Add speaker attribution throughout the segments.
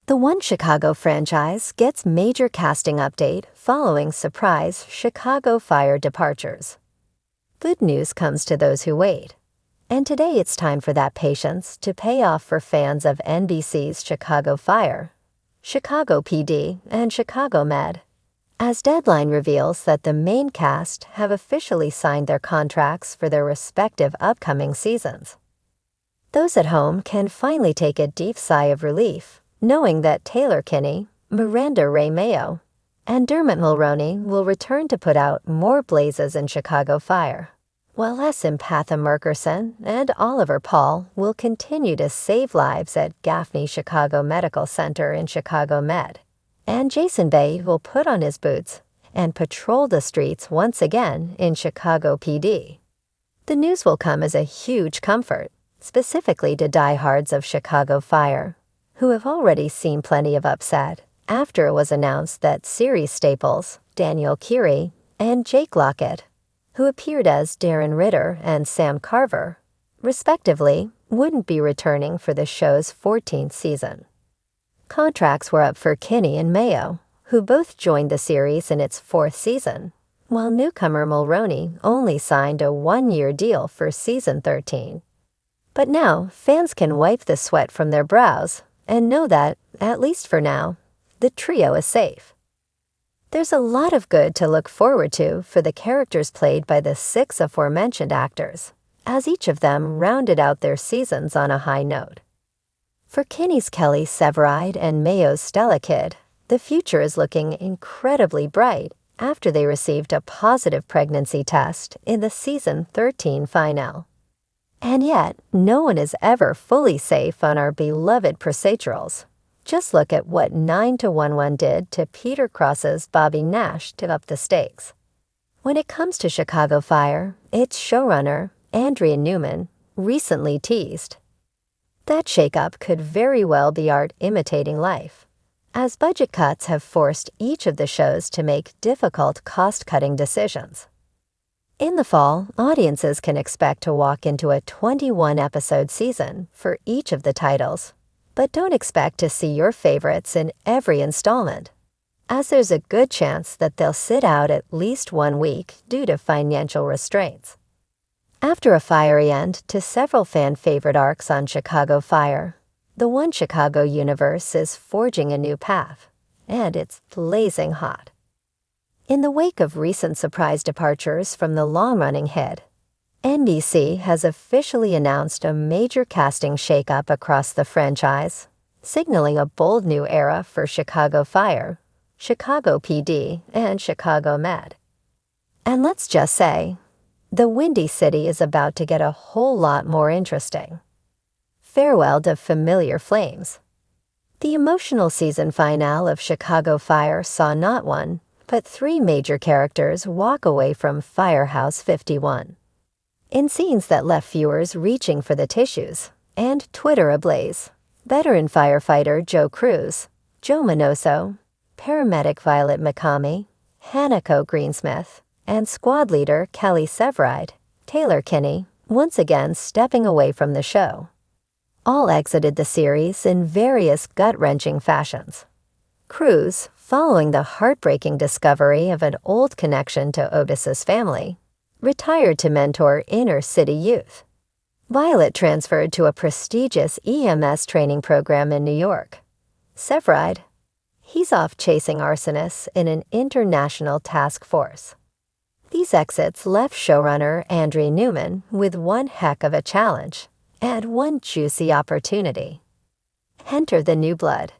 Speaker 1: The One Chicago franchise gets major casting update following surprise Chicago Fire departures. Good news comes to those who wait. And today it's time for that patience to pay off for fans of NBC's Chicago Fire, Chicago PD, and Chicago Med, as Deadline reveals that the main cast have officially signed their contracts for their respective upcoming seasons. Those at home can finally take a deep sigh of relief, knowing that Taylor Kinney, Miranda Ray Mayo, and Dermot Mulroney will return to put out more blazes in Chicago Fire, while S. Empatha Murkerson and Oliver Paul will continue to save lives at Gaffney Chicago Medical Center in Chicago Med, and Jason Bay will put on his boots and patrol the streets once again in Chicago PD. The news will come as a huge comfort, specifically to diehards of Chicago Fire, who have already seen plenty of upset after it was announced that series staples Daniel Curie and Jake Lockett, who appeared as Darren Ritter and Sam Carver, respectively, wouldn't be returning for the show's 14th season. Contracts were up for Kinney and Mayo, who both joined the series in its 4th season, while newcomer Mulroney only signed a 1-year deal for season 13. But now, fans can wipe the sweat from their brows and know that, at least for now, the trio is safe. There's a lot of good to look forward to for the characters played by the 6 aforementioned actors, as each of them rounded out their seasons on a high note. For Kinney's Kelly Severide and Mayo's Stella Kidd, the future is looking incredibly bright after they received a positive pregnancy test in the season 13 finale. And yet, no one is ever fully safe on our beloved procedurals. Just look at what 9-to-11 did to Peter Cross's Bobby Nash to up the stakes. When it comes to Chicago Fire, its showrunner, Andrea Newman, recently teased. That shakeup could very well be art imitating life, as budget cuts have forced each of the shows to make difficult cost-cutting decisions. In the fall, audiences can expect to walk into a 21-episode season for each of the titles, but don't expect to see your favorites in every installment, as there's a good chance that they'll sit out at least 1 week due to financial restraints. After a fiery end to several fan-favorite arcs on Chicago Fire, the One Chicago universe is forging a new path, and it's blazing hot. In the wake of recent surprise departures from the long-running hit, NBC has officially announced a major casting shakeup across the franchise, signaling a bold new era for Chicago Fire, Chicago PD, and Chicago Med. And let's just say, the Windy City is about to get a whole lot more interesting. Farewell to familiar flames. The emotional season finale of Chicago Fire saw not one, but 3 major characters walk away from Firehouse 51. In scenes that left viewers reaching for the tissues and Twitter ablaze, veteran firefighter Joe Cruz, Joe Manoso, paramedic Violet McCamey, Hanako Greensmith, and squad leader Kelly Severide, Taylor Kinney, once again stepping away from the show. All exited the series in various gut-wrenching fashions. Cruz, following the heartbreaking discovery of an old connection to Otis's family, retired to mentor inner-city youth. Violet transferred to a prestigious EMS training program in New York. Severide, he's off chasing arsonists in an international task force. These exits left showrunner Andrea Newman with one heck of a challenge and one juicy opportunity. Enter the new blood.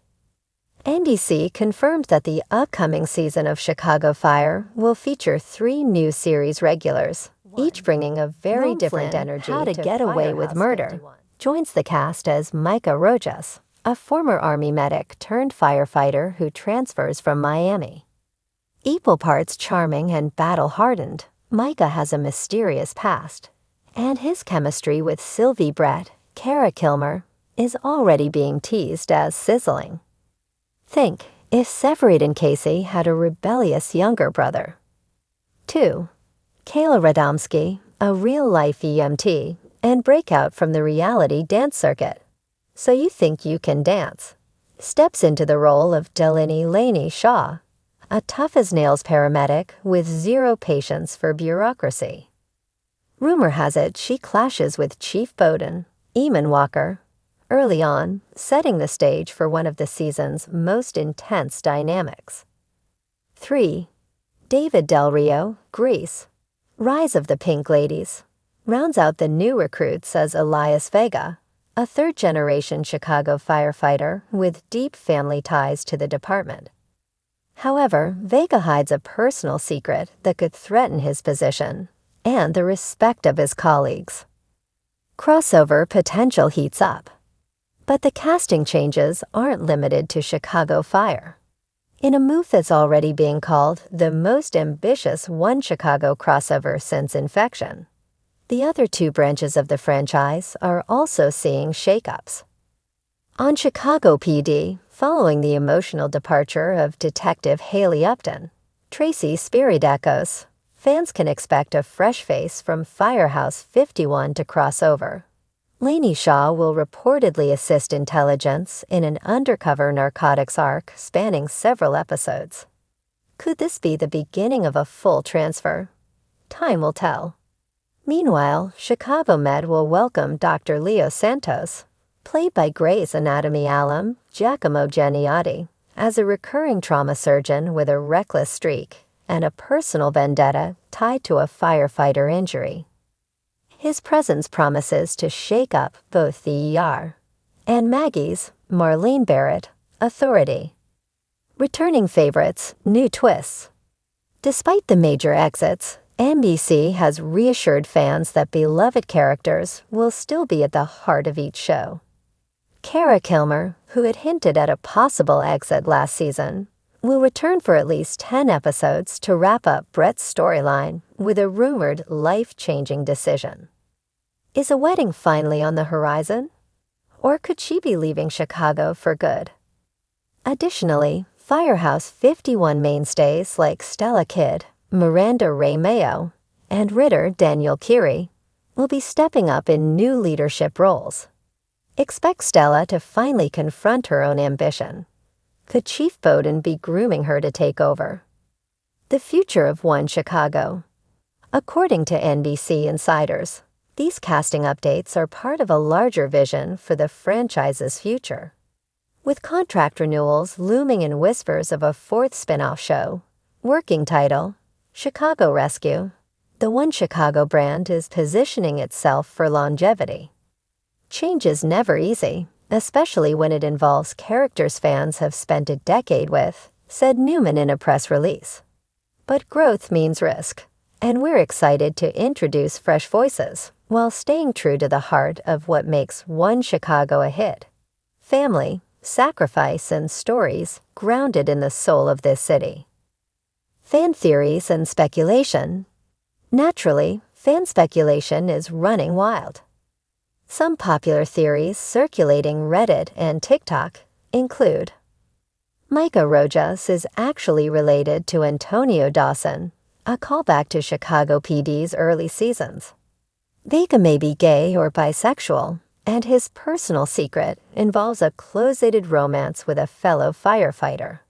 Speaker 1: NBC confirmed that the upcoming season of Chicago Fire will feature 3 new series regulars, each bringing a very different energy. How to Get Away with Murder joins the cast as Micah Rojas, a former Army medic turned firefighter who transfers from Miami. Equal parts charming and battle-hardened, Micah has a mysterious past, and his chemistry with Sylvie Brett, Kara Kilmer, is already being teased as sizzling. Think if Severide and Casey had a rebellious younger brother. 2. Kayla Radomski, a real-life EMT, and breakout from the reality dance circuit. So you think you can dance? steps into the role of Delaney Laney Shaw, a tough-as-nails paramedic with zero patience for bureaucracy. Rumor has it she clashes with Chief Bowden, Eamon Walker, early on, setting the stage for one of the season's most intense dynamics. 3. David Del Rio, Grease, Rise of the Pink Ladies, rounds out the new recruits as Elias Vega, a third-generation Chicago firefighter with deep family ties to the department. However, Vega hides a personal secret that could threaten his position and the respect of his colleagues. Crossover potential heats up. But the casting changes aren't limited to Chicago Fire. In a move that's already being called the most ambitious One Chicago crossover since Infection, the other two branches of the franchise are also seeing shakeups. On Chicago PD, following the emotional departure of Detective Haley Upton, Tracy Spiridakos, fans can expect a fresh face from Firehouse 51 to cross over. Laney Shaw will reportedly assist intelligence in an undercover narcotics arc spanning several episodes. Could this be the beginning of a full transfer? Time will tell. Meanwhile, Chicago Med will welcome Dr. Leo Santos, played by Grey's Anatomy alum Giacomo Geniotti, as a recurring trauma surgeon with a reckless streak and a personal vendetta tied to a firefighter injury. His presence promises to shake up both the ER and Maggie's, Marlene Barrett, authority. Returning favorites, new twists. Despite the major exits, NBC has reassured fans that beloved characters will still be at the heart of each show. Kara Kilmer, who had hinted at a possible exit last season, will return for at least 10 episodes to wrap up Brett's storyline with a rumored life-changing decision. Is a wedding finally on the horizon? Or could she be leaving Chicago for good? Additionally, Firehouse 51 mainstays like Stella Kidd, Miranda Ray Mayo, and Ritter Daniel Curie will be stepping up in new leadership roles. Expect Stella to finally confront her own ambition. Could Chief Bowden be grooming her to take over? The future of One Chicago. According to NBC insiders, these casting updates are part of a larger vision for the franchise's future. With contract renewals looming in whispers of a fourth spin-off show, working title, Chicago Rescue, the One Chicago brand is positioning itself for longevity. Change is never easy, especially when it involves characters fans have spent a decade with, said Newman in a press release. But growth means risk, and we're excited to introduce fresh voices while staying true to the heart of what makes One Chicago a hit: family, sacrifice, and stories grounded in the soul of this city. Fan theories and speculation. Naturally, fan speculation is running wild. Some popular theories circulating Reddit and TikTok include: Micah Rojas is actually related to Antonio Dawson, a callback to Chicago PD's early seasons. Vega may be gay or bisexual, and his personal secret involves a closeted romance with a fellow firefighter.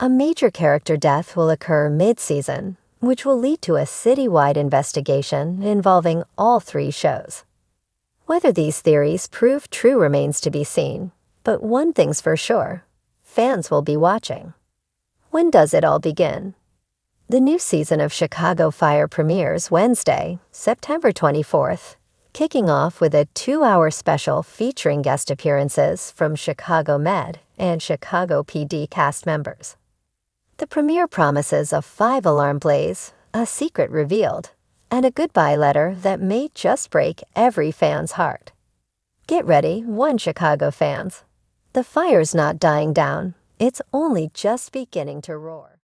Speaker 1: A major character death will occur mid-season, which will lead to a citywide investigation involving all three shows. Whether these theories prove true remains to be seen, but one thing's for sure: fans will be watching. When does it all begin? The new season of Chicago Fire premieres Wednesday, September 24th, kicking off with a 2-hour special featuring guest appearances from Chicago Med and Chicago PD cast members. The premiere promises a 5-alarm blaze, a secret revealed, and a goodbye letter that may just break every fan's heart. Get ready, One Chicago fans. The fire's not dying down, it's only just beginning to roar.